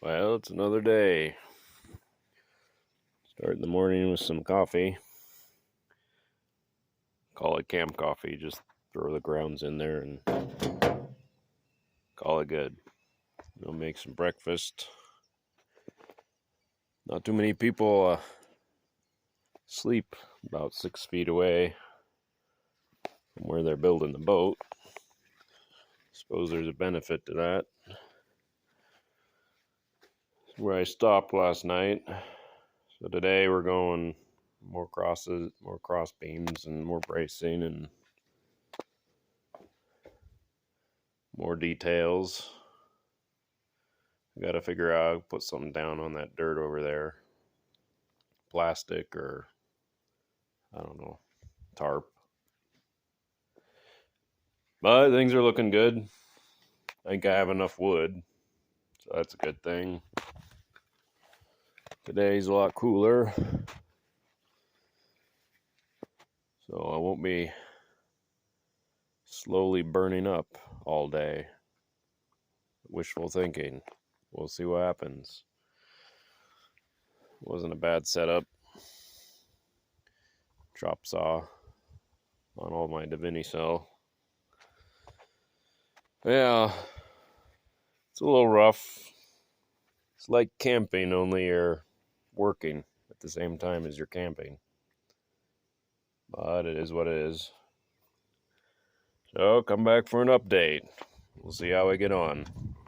Well, it's another day. Start in the morning with some coffee. Call it camp coffee. Just throw the grounds in there and call it good. Make some breakfast. Not too many people sleep about 6 feet away from where they're building the boat. Suppose there's a benefit to that. Where I stopped last night. So today we're going more crosses, more cross beams, and more bracing and more details. Got to figure out, put something down on that dirt over there. Plastic or, I don't know, tarp. But things are looking good. I think I have enough wood, so that's a good thing. Today's a lot cooler, so I won't be slowly burning up all day. Wishful thinking. We'll see what happens. Wasn't a bad setup. Chop saw on all my Divinycell. Yeah, it's a little rough. It's like camping, only you're working at the same time as you're camping. But it is what it is. So come back for an update. We'll see how we get on.